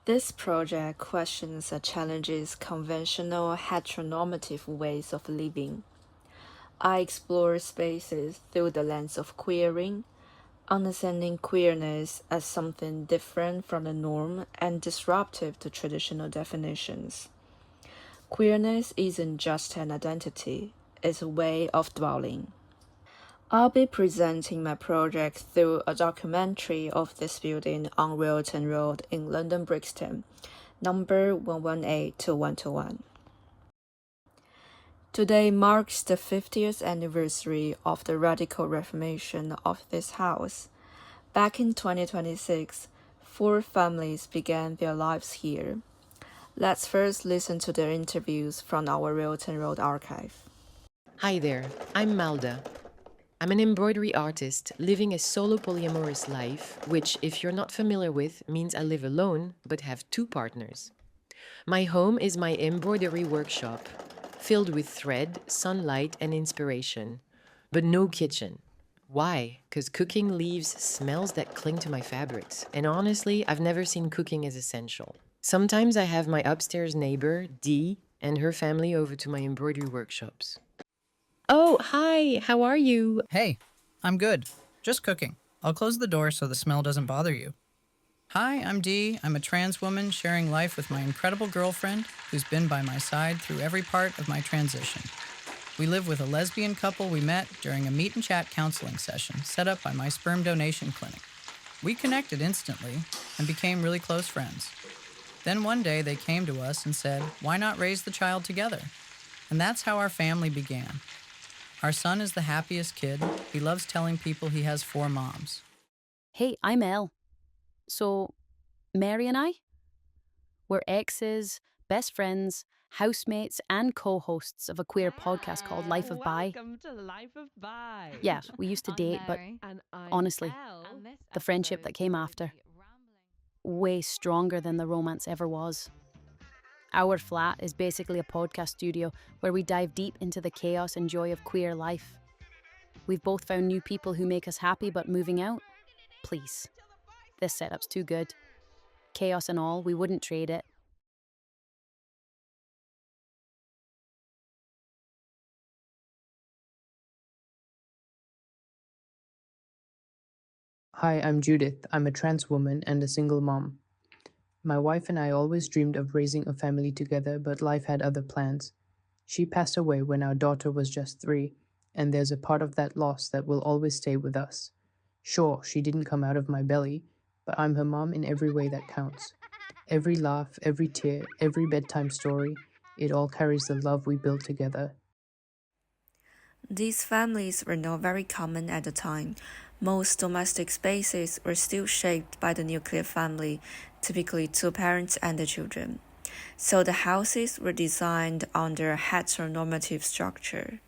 This project questions and challenges conventional heteronormative ways of living. I explore spaces through the lens of queering, understanding queerness as something different from the norm and disruptive to traditional definitions. Queerness isn't just an identity, it's a way of dwelling. I'll be presenting my project through a documentary of this building on Railton Road in London, Brixton, number 118-121. Today marks the 50th anniversary of the radical reformation of this house. Back in 2026, 4 families began their lives here. Let's first listen to their interviews from our Railton Road archive. Hi there, I'm Malda. I'm an embroidery artist living a solo polyamorous life, which, if you're not familiar with, means I live alone but have 2 partners. My home is my embroidery workshop, filled with thread, sunlight, and inspiration, but no kitchen. Why? Because cooking leaves smells that cling to my fabrics, and honestly, I've never seen cooking as essential. Sometimes I have my upstairs neighbor, Dee, and her family over to my embroidery workshops. Oh, hi, how are you? Hey, I'm good. Just cooking. I'll close the door so the smell doesn't bother you. Hi, I'm Dee. I'm a trans woman sharing life with my incredible girlfriend who's been by my side through every part of my transition. We live with a lesbian couple we met during a meet and chat counseling session set up by my sperm donation clinic. We connected instantly and became really close friends. Then one day they came to us and said, why not raise the child together? And that's how our family began. Our son is the happiest kid. He loves telling people he has 4 moms. Hey, I'm Elle. So, Mary and I? We're exes, best friends, housemates, and co-hosts of a queer podcast called Life of Bi. Welcome to Life of Bi. Yeah, we used to date, but And I'm honestly, Elle. And this the friendship episode that came is gonna after, be rambling. way stronger than the romance ever was. Our flat is basically a podcast studio where we dive deep into the chaos and joy of queer life. We've both found new people who make us happy, but moving out? Please. This setup's too good. Chaos and all, we wouldn't trade it. Hi, I'm Judith. I'm a trans woman and a single mom. My wife and I always dreamed of raising a family together, but life had other plans. She passed away when our daughter was just 3, and there's a part of that loss that will always stay with us. Sure, she didn't come out of my belly, but I'm her mom in every way that counts. Every laugh, every tear, every bedtime story, it all carries the love we built together. These families were not very common at the time. Most domestic spaces were still shaped by the nuclear family, typically 2 parents and the children. So the houses were designed under a heteronormative structure.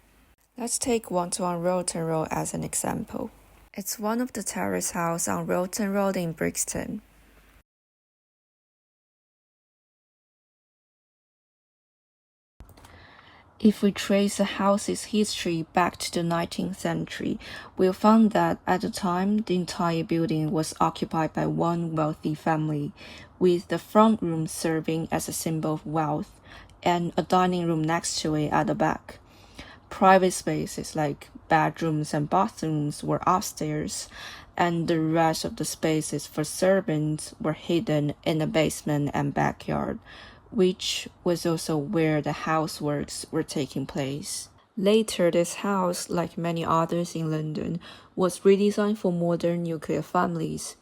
Let's take 121 Railton Road as an example. It's one of the terraced houses on Railton Road in Brixton. If we trace the house's history back to the 19th century, we'll find that at the time, the entire building was occupied by one wealthy family, with the front room serving as a symbol of wealth, and a dining room next to it at the back. Private spaces like bedrooms and bathrooms were upstairs, and the rest of the spaces for servants were hidden in the basement and backyard, which was also where the houseworks were taking place. Later, this house, like many others in London, was redesigned for modern nuclear families.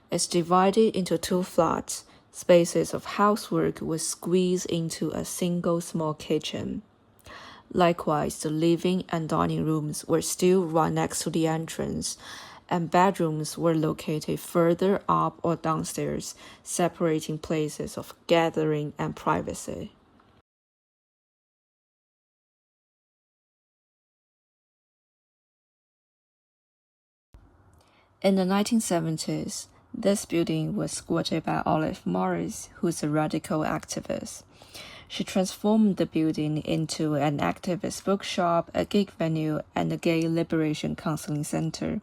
It's divided into 2 flats. Spaces of housework was squeezed into a single small kitchen. Likewise, the living and dining rooms were still right next to the entrance, and bedrooms were located further up or downstairs, separating places of gathering and privacy. In the 1970s, this building was squatted by Olive Morris, who's a radical activist. She transformed the building into an activist bookshop, a gig venue, and a gay liberation counseling center.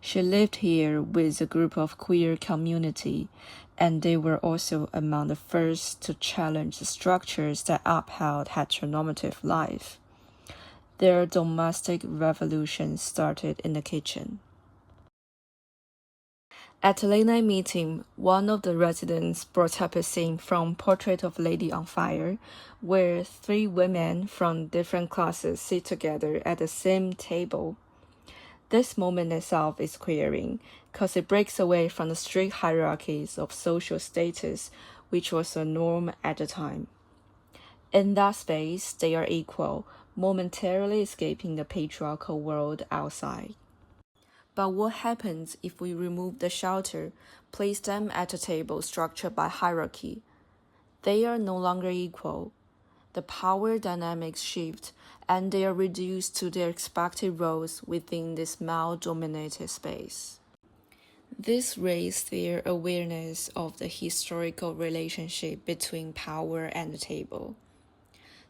She lived here with a group of queer community, and they were also among the first to challenge the structures that upheld heteronormative life. Their domestic revolution started in the kitchen. At a late-night meeting, one of the residents brought up a scene from Portrait of Lady on Fire, where three women from different classes sit together at the same table. This moment itself is queering, because it breaks away from the strict hierarchies of social status, which was a norm at the time. In that space, they are equal, momentarily escaping the patriarchal world outside. But what happens if we remove the shelter, place them at a table structured by hierarchy? They are no longer equal. The power dynamics shift, and they are reduced to their expected roles within this male-dominated space. This raised their awareness of the historical relationship between power and the table.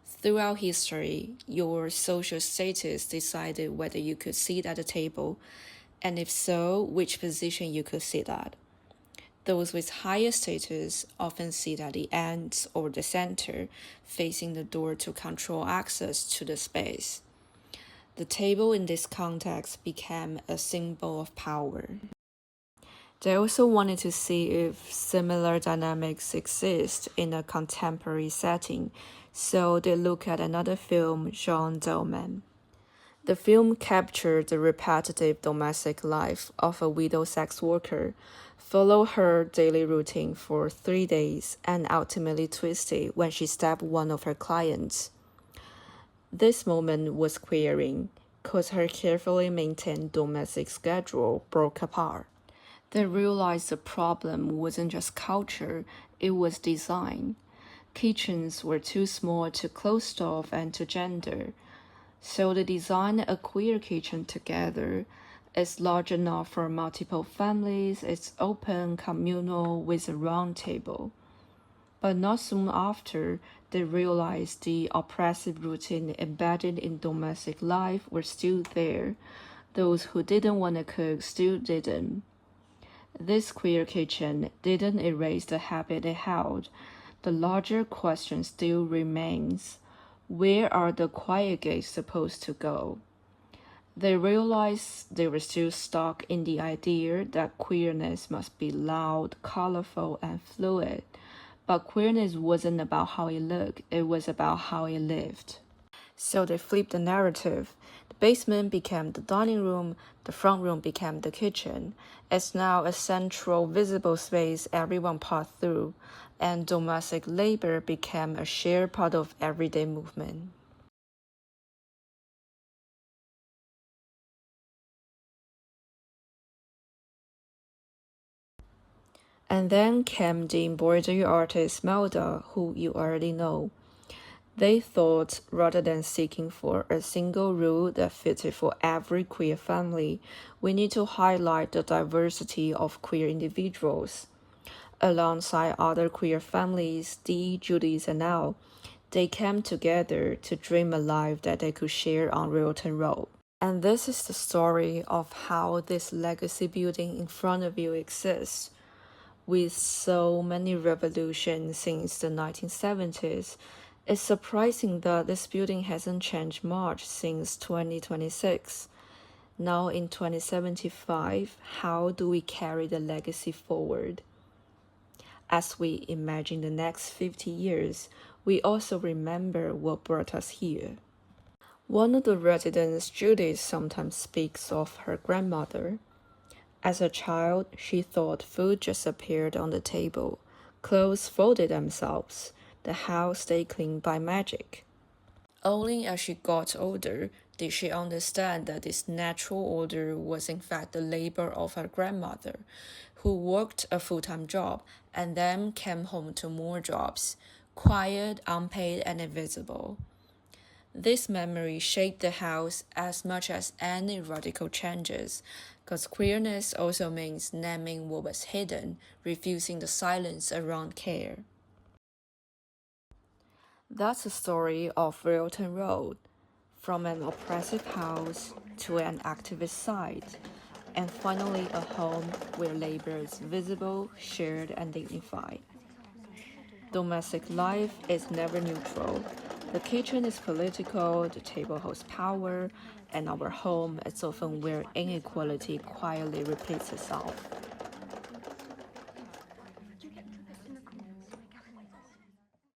Throughout history, your social status decided whether you could sit at the table, and if so, which position you could sit at. Those with higher status often sit at the ends or the center, facing the door to control access to the space. The table in this context became a symbol of power. They also wanted to see if similar dynamics exist in a contemporary setting, so they looked at another film, Jean Dolman. The film captured the repetitive domestic life of a widow sex worker, followed her daily routine for 3 days, and ultimately twisted when she stabbed one of her clients. This moment was queering, because her carefully maintained domestic schedule broke apart. They realized the problem wasn't just culture, it was design. Kitchens were too small to closed off and to gender. So they designed a queer kitchen together. It's large enough for multiple families, it's open, communal, with a round table. But not soon after, they realized the oppressive routine embedded in domestic life were still there. Those who didn't want to cook still didn't. This queer kitchen didn't erase the habit it held. The larger question still remains. Where are the quiet gates supposed to go? They realized they were still stuck in the idea that queerness must be loud, colorful, and fluid. But queerness wasn't about how it looked, it was about how it lived. So they flipped the narrative. The basement became the dining room, the front room became the kitchen. It's now a central, visible space everyone passed through, and domestic labor became a shared part of everyday movement. And then came the embroidery artist Melda, who you already know. They thought rather than seeking for a single rule that fitted for every queer family, we need to highlight the diversity of queer individuals. Alongside other queer families, Dee, Judy's, and Al, they came together to dream a life that they could share on Railton Road. And this is the story of how this legacy building in front of you exists. With so many revolutions since the 1970s, it's surprising that this building hasn't changed much since 2026. Now in 2075, how do we carry the legacy forward? As we imagine the next 50 years, we also remember what brought us here. One of the residents, Judith, sometimes speaks of her grandmother. As a child, she thought food just appeared on the table, clothes folded themselves, the house stayed clean by magic. Only as she got older did she understand that this natural order was in fact the labor of her grandmother, who worked a full-time job and then came home to more jobs, quiet, unpaid, and invisible. This memory shaped the house as much as any radical changes, because queerness also means naming what was hidden, refusing the silence around care. That's the story of Railton Road, from an oppressive house to an activist site, And finally, a home where labor is visible, shared, and dignified. Domestic life is never neutral. The kitchen is political, the table holds power, and our home is often where inequality quietly repeats itself.